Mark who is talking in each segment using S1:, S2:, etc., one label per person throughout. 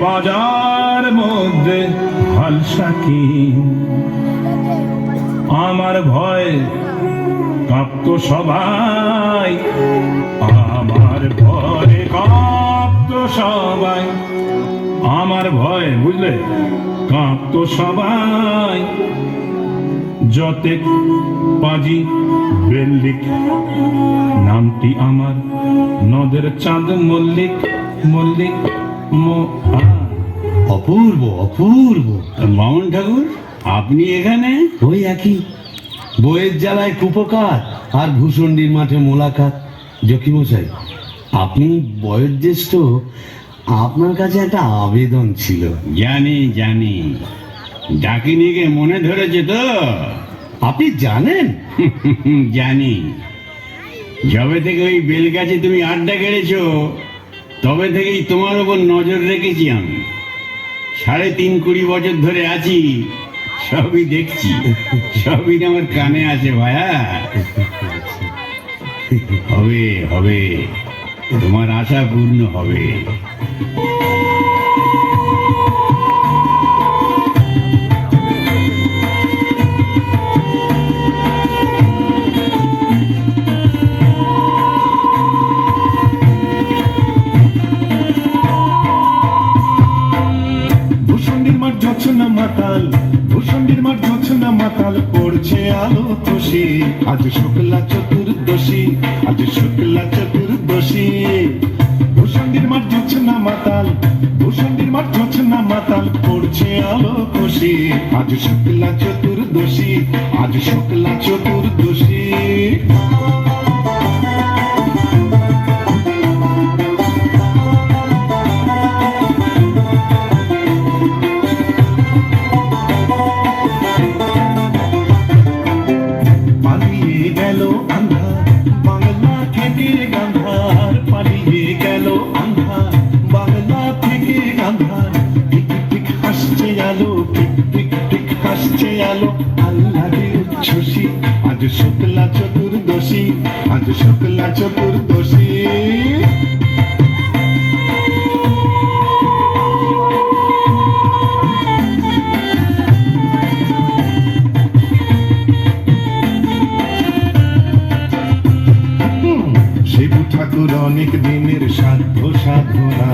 S1: বাজার মধ্যে হালসা কি, আমার ভয় কাঁপত সবাই, আমার ভয়ে কাঁপত সবাই, আমার ভয় বুঝলে কাঁপত সবাই। যতে পাজি বেল্লিক, নামটি আমার নদের চাঁদ মল্লিক, মল্লিক
S2: অপূর্ব অপূর্ব। বামন ঠাকুর, আপনি এখানে? ওই একই, বইয়ের জ্বালায় কুপকার আর ভূষণ্ডির মাঠে মোলাকাত। জকিমশাই, আপনি বয়োজ্যেষ্ঠ, আপনার কাছে একটা আবেদন ছিল।
S3: জানি জানি, ডাকিনিকে মনে ধরেছে তো?
S2: আপনি জানেন?
S3: জানি। যবে থেকে ওই বেলগাছে তুমি আড্ডা গেড়েছ, তবে থেকেই তোমার ওপর নজর রেখেছি আমি। ৩.৫ বছর ধরে আছি, সবই দেখছি, সবই আমার কানে আছে ভাইয়া। হবে হবে, তোমার আশা পূর্ণ হবে।
S1: মাতাল, ভূষণ্ডির মাঠ ঝোছনা মাতাল, পড়ছে আলো তোষে। আজ শুক্লা চতুর্দশী, আজ শুক্লা চতুর্দশী। ভূষণ্ডির মাঠ ঝোছনা মাতাল, ভূষণ্ডির মাঠ ঝোছনা মাতাল, পড়ছে আলো তোষে। আজ শুক্লা চতুর্দশী, আজ শুক্লা চতুর্দশী। আজ শুক্লা চতুর্দশী, আজ শুক্লা চতুর্দশী। শিব ঠাকুর অনেক দিনের সাধ্য সাধনা,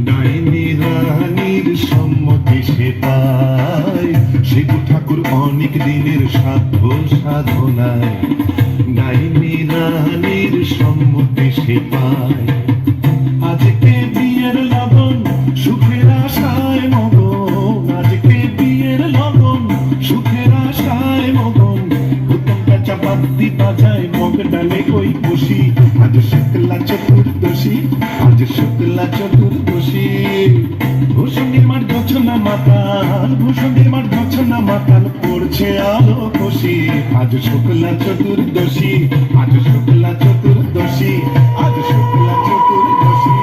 S1: ডাইনি রানীর সম্মতি সে পায়। শিব ঠাকুর অনেক দিনের সাধ্য সাধনায়, ডাইনি রানীর সম্মতি সে পায়। আজকে বিয়ের লগন, সুখের আশায় মগন, আজকে বিয়ের লগন, সুখের আশায় মগন। উত্তম কাঁচা পাত্তি বাজায়, মগ ডালে কই বসি। আজ শুক্লা চতুর্দশী, আজ শুক্লা চতুর্দশী। ভূষণ্ডির মাঠ ঝোছনা মাতাল, ভূষণ্ডির মাঠ ঝোছনা মাতাল, পড়ছে আলো খুশি। আজ শুক্লা চতুর্দশী, আজ শুক্লা চতুর্দশী, আজ শুক্লা চতুর্দশী।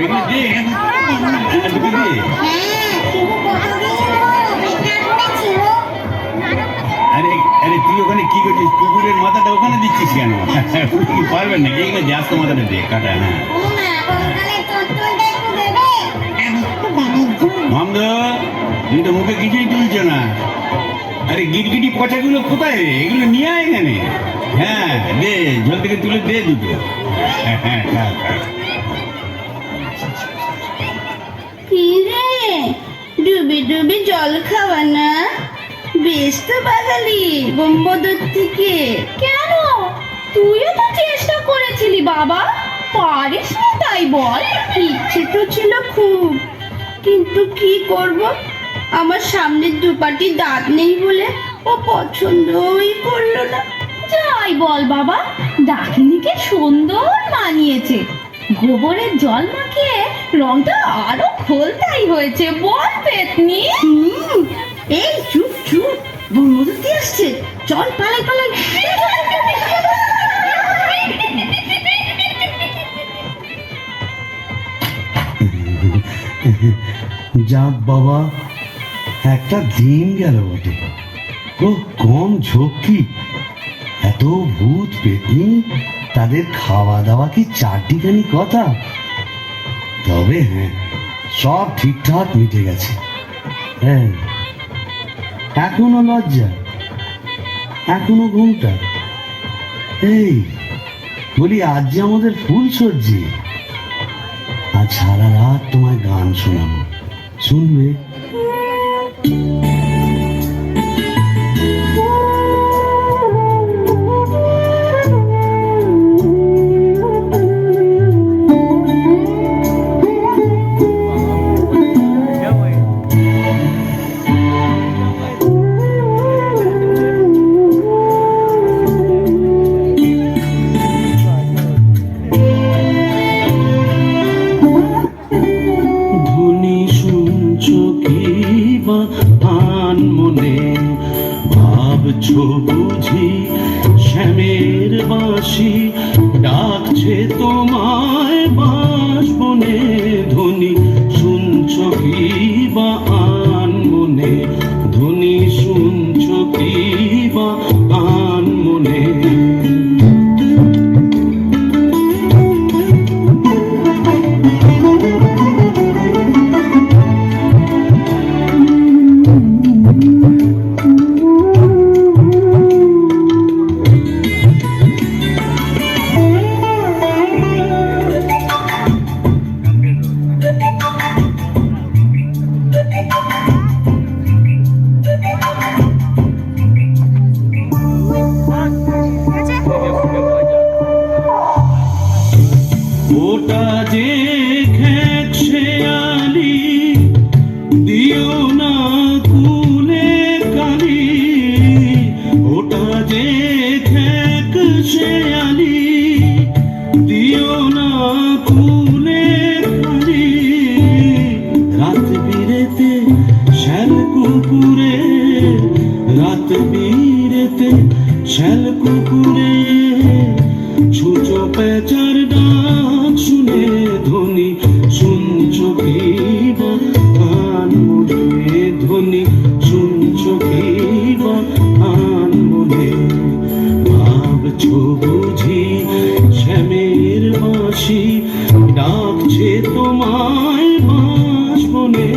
S3: এগুলো দে, দুটো দে। আরে আরে তুই ওখানে কি করছিস? কুকুরের মাথাটা ওখানে দিচ্ছিস কেন? কি পারবেন নাকি? এগুলো জাস্ত মাথাটা দে, কাটা না। মামদ, তুমি তো মুখে কিছুই তুলছো না। আরে গিটগিটি পচাগুলো কোথায় রে? এগুলো নিয়ে আয় এখানে। হ্যাঁ দে, জল থেকে তুলে দে দুটো। হ্যাঁ খা খা।
S4: কি রে, ডুবে ডুবে জল খাওয়া না? বেশ তো বাঙালি বোম্বদর থেকে। কেন, তুইও তো চেষ্টা করেছিলি বাবা, পারিস না তাই বল? ইচ্ছে তো ছিল খুব, কিন্তু কি করব, আমার সামনের দুপাটি দাঁত নেই বলে ও পছন্দই করলো না। যাই বল বাবা, ডাকিনিকে সুন্দর মানিয়েছে। গোবরের জল মাখিয়ে রংটা আরো খোলতাই হয়েছে, বল পেতনি? এই চুপ চুপ, বনমধুতি আসছে, চল পালাই পালাই।
S2: যাক বাবা, একটা দিন গেল বটে। ও কম ঝক্কি, এত ভূত পেতনি, তাদের খাওয়া দাওয়া কি চারটিখানি কথা? তবে হ্যাঁ, সব ঠিকঠাক মিটে গেছে। হ্যাঁ, এখনো লজ্জা, এখনো ঘুমটা। এই বলি, আজ যে আমাদের ফুল সজ্জি, আজ সারা রাত তোমায় গান শোনাবো, শুনবে? ধ্বনি শুনছো কি বা আন মনে, ভাবছো বুঝি শ্যামের বাঁশি ডাকছে তোমায় বাঁশবনে? ধ্বনি শুনছো কি বা আন মনে, ধ্বনি শুনছো কি বা আন মনে? ওটা যে খেক শেয়ালি, দিও না কুলে কালি। ওটা যে খেক শেয়ালি, দিও না কুলে কালি। রাত বিরেতে শ্যাল কুকুরে, রাত বিরেতে শ্যাল কুকুরে, ছুঁচো পেঁচার ডাক শুনে ধ্বনি শুনছো কি বা আন মনে? ধ্বনি শুনছো কি বা আন মনে? ভাবছো বুঝি শ্যামের বাঁশি ডাকছে তোমায় বাঁশবনে?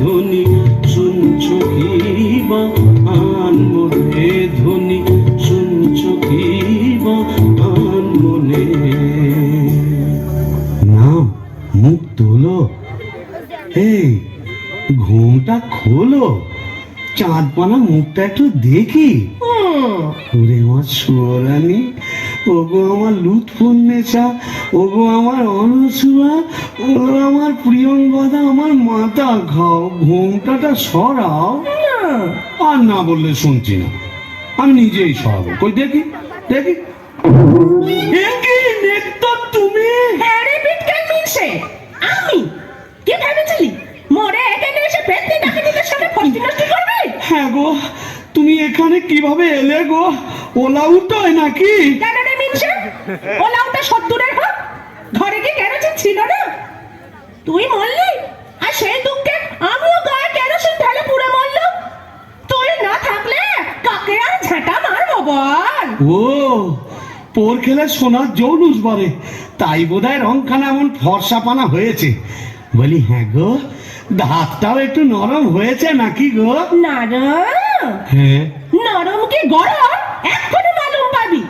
S2: ধ্বনি শুনছো কি বা আন মনে? ধ্বনি শুনছো কি বা আন মনে? নাও, মুখ তোলো, এই ঘুমটা খোলো, চাঁদপানা মুখটা একটু দেখি। ওরে আমার সুরানি, ওগো আমার লুৎফুন্নেসা, ওগো আমার অনসুয়া, ওগো আমার প্রিয়ঙ্গদা, আমার মাথা খাও, ঘুমটাটা সরাও। আর না বললে শুনছি না, আমি নিজেই সরাবো। কই দেখি দেখি। তুমি?
S4: হ্যাঁ রে বিটকেল মিনসে, আমি? কি ভেবেছিলি মোরে এখানে এসে পেতনি ডাকিনিদের সাথে ফষ্টি নষ্টি করবে?
S2: হ্যাঁ গো, তুমি এখানে কিভাবে এলে গো? ওলা উঠোয় নাকি?
S4: কেন রে মিনসে, ওলা ওটা সত্তরের হোক, ঘরে কি কেরোসিন ছিল না?
S5: তুই মরলি, আর সেই দুঃখে আমিও গায়ে কেরোসিন ঢেলে পুড়ে মরলাম। তুই না থাকলে কাকে আর ঝেঁটা মারবো বল?
S2: ও পোর খেলে সোনার জৌলুস বারে, তাই বোধহয় রংখানা এমন ফর্সাপানা হয়েছে। বলি হ্যাঁ গো, দাঁতটাও একটু নরম হয়েছে নাকি গো?
S5: নরম?
S2: হ্যাঁ।
S5: নরম কি গরম এক্ষুনি মালুম পাবি।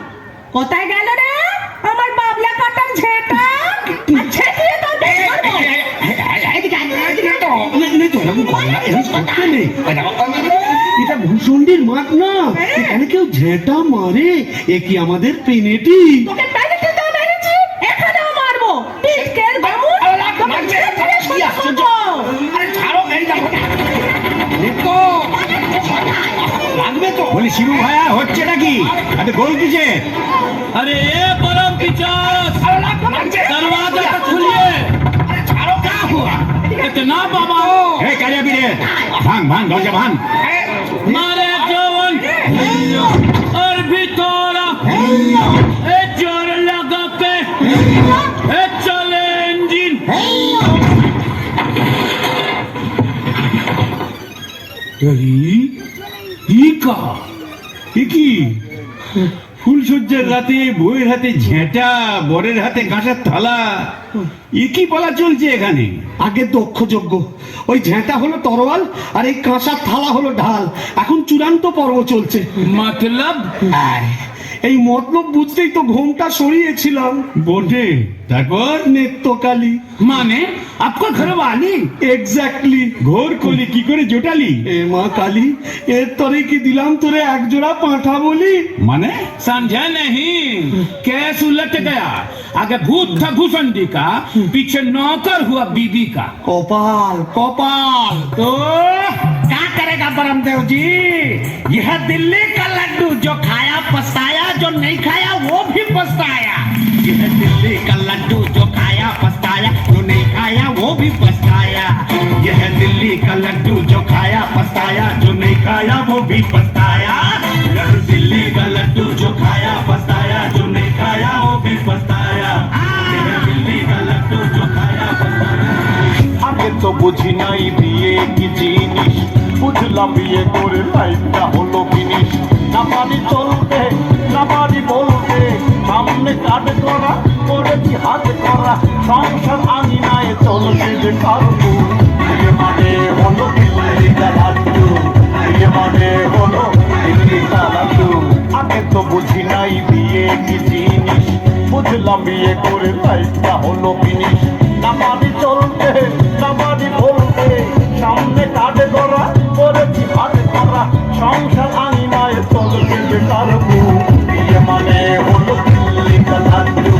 S5: কোথায় গেল রে আমার বাবলা কাটার ঝেঁটা? আর ঝেঁটিয়ে তো দেখবো।
S2: এটা ভূষণ্ডির মাঠ না, এখানে কেউ ঝেঁটা মারে? এ কি আমাদের পেনেটি?
S5: তোকে পেনেটি তো মেরেছি, এখানেও মারবো। পিঠকের বামুন তোকে ঝেঁটিয়ে শুয়ে পড়বো।
S3: লাগবে তো। বলি শিবু ভাইয়া হচ্ছে নাকি? আরে গোল কিসে?
S6: अरे ये परम पिचास दरवाजा तो खोलिए।
S3: क्या हुआ?
S6: इतना बाबा
S3: ए कालिया बीरे, भांग भांग दरवाजा भांग।
S6: मारे जवन और भी थोड़ा ए जोर लगा के ए चले इंजन।
S3: কি ফুলসজ্জার রাতে বউয়ের হাতে ঝেঁটা, বরের হাতে কাঁসার থালা, এ কি বলা চলছে এখানে?
S2: আগে দক্ষযজ্ঞ, ওই ঝেঁটা হলো তরোয়াল আর এই কাঁসার থালা হলো ঢাল। এখন চূড়ান্ত পর্ব চলছে।
S6: मतलब
S2: এই মতলব বুঝতেই তো ঘোমটা সরিয়েছিলাম।
S3: বটে, তারপর
S2: নেত্রকালী
S6: माने आपको घर वाली
S2: এক্স্যাক্টলি।
S3: ঘোর কলি কি করে জোটালি?
S2: এ মা কালী, এর তরে কি দিলাম তোরে এক জোড়া পাঁঠা বলি?
S3: মানে
S6: समझा नहीं? केस उलट गया। आगे भूत था भूषणी का, पीछे नौकर हुआ बीबी का।
S2: কপাল কপাল।
S6: तो क्या करेगा बरमदेव जी? यह दिल्ली का लड्डू जो खाया पछताया, जो नहीं खाया वो भी पछताया। यह दिल्ली का लड्डू जो खाया पछताया, जो नहीं खाया वो भी पछताया। यह दिल्ली का लड्डू जो खाया पछताया, जो नहीं खाया वो भी पछताया। यह दिल्ली का लड्डू जो खाया पछताया, जो नहीं खाया वो भी पछताया। यह दिल्ली का लड्डू जो खाया पछताया।
S7: আগে তো বুঝি নাই বিয়ে কি জিনিস, বুঝলাম বিয়ে করে লাইফটা হলো ফিনিশ। না পারি চলতে না পারি বলতে, সামনে কাজ করা করেছি হাত করা, সংসার আঙিনায় চলছে যে কারু। বিয়ে মানে হলো দিল্লি কা লাড্ডু, বিয়ে মানে হলো দিল্লি কা লাড্ডু। আগে তো বুঝি নাই বিয়ে কি জিনিস, বুঝলাম বিয়ে করে লাইফটা হলো ফিনিশ। না পারি চলতে না পারি বলতে, সামনে কাজ করা করেছি হাত করা, সংসার আঙিনায় চলছে যে কারু। বিয়ে মানে হলো দিল্লি কা লাড্ডু,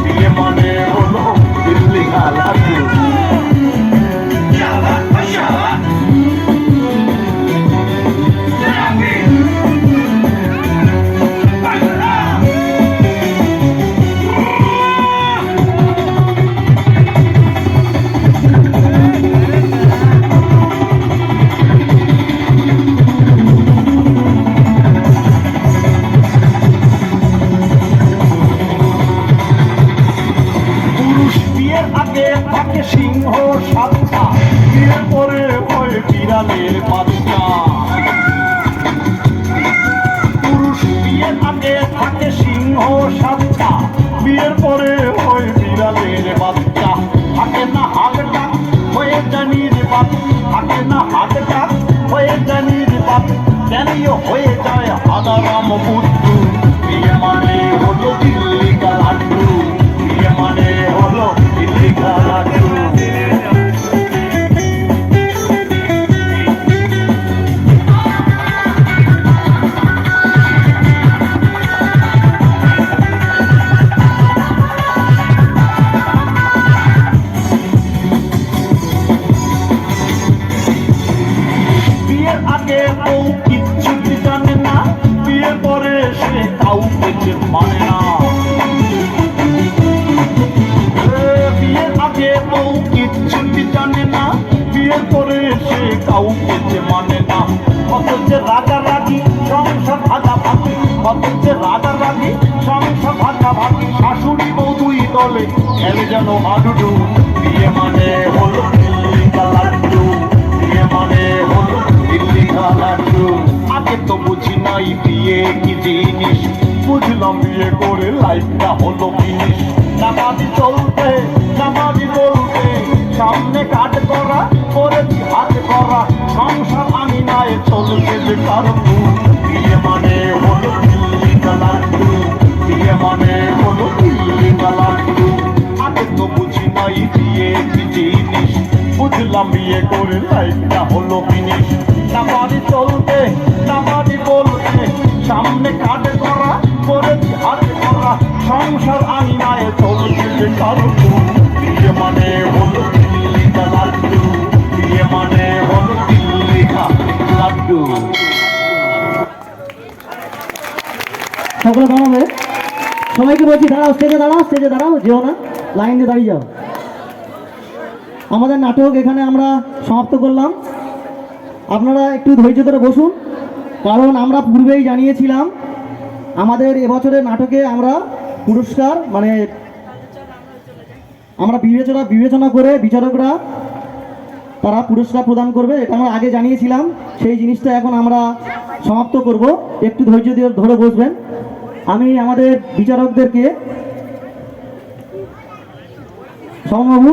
S7: বিয়ে মানে হলো দিল্লি কা লাড্ডু। পুরুষ বিয়ের আগে থাকে সিংহ সাতটা, বিয়ের পরে হয় বিড়ালের বাচ্চা। পুরুষ বিয়ের আগে থাকে সিংহ সাতটা, বিয়ের পরে হয় বিড়ালের বাচ্চা। থাকে না হাতটা হয়ে জানির বাপ, থাকে না হাতটা হয়ে জানির বাপ, জানিও হয়ে যায় হাদারাম বুদ্ধু। বিয়ে মানে হলো দিল্লি কা লাড্ডু, বিয়ে মানে হলো দিল্লি কা লাড্ডু। বিয়ের আগে বউ কিচ্ছু জানে না, বিয়ের পরে সে কাউকে যে মানে না। বিয়ের আগে বউ কিচ্ছু জানে না, বিয়ের পরে সে কাউকে যে মানে না। কত যে রাগারাগি সংসার ভাগাভাগি, কত যে রাগারাগি সংসার ভাগাভাগি। শাশুড়ি বউ দুই দলে খেলে যেন হাডুডু বিয়ে মানে হলো দিল্লি কা লাড্ডু বিয়ে মানে হলো দিল্লি কা লাড্ডু আগে তো বুঝি নাই বিয়ে কি জিনিস বুঝলাম বিয়ে করে লাইফটা হলো ফিনিশ নামাজি চলতে নামাজি বলতে সামনে কাট করা করেছি হাত করা সংসার আমি নাই চলছে যে কারণ বিয়ে মানে হলো দিল্লি কা লাড্ডু বিয়ে মানে হলো দিল্লি কা লাড্ডু আগে তো বুঝি নাই বিয়ে কি জিনিস বুঝলাম বিয়ে করে লাইফটা হলো ফিনিশ নামাজি চলতে নামাজি বলতে সামনে কাট করা করেছি হাত করা সংসার আমি নাই চলছে যে কারণ বিয়ে মানে হলো দিল্লি কা লাড্ডু বিয়ে মানে হলো দিল্লি কা লাড্ডু
S8: সকলে দাঁড়াবে সবাইকে বলছি দাঁড়াও স্টেজে দাঁড়াও যেও না লাইন দিয়ে দাঁড়িয়ে যাও আমাদের নাটক এখানে আমরা সমাপ্ত করলাম আপনারা একটু ধৈর্য ধরে বসুন কারণ আমরা পূর্বেই জানিয়েছিলাম আমাদের এবছরের নাটকে আমরা পুরস্কার মানে আমরা বিবেচনা করে বিচারকরা তারা পুরস্কার প্রদান করবে এটা আমরা আগে জানিয়েছিলাম সেই জিনিসটা এখন আমরা সমাপ্ত করব একটু ধৈর্য দিয়ে ধরে বসবেন আমি আমাদের বিচারকদেরকে সমবাবু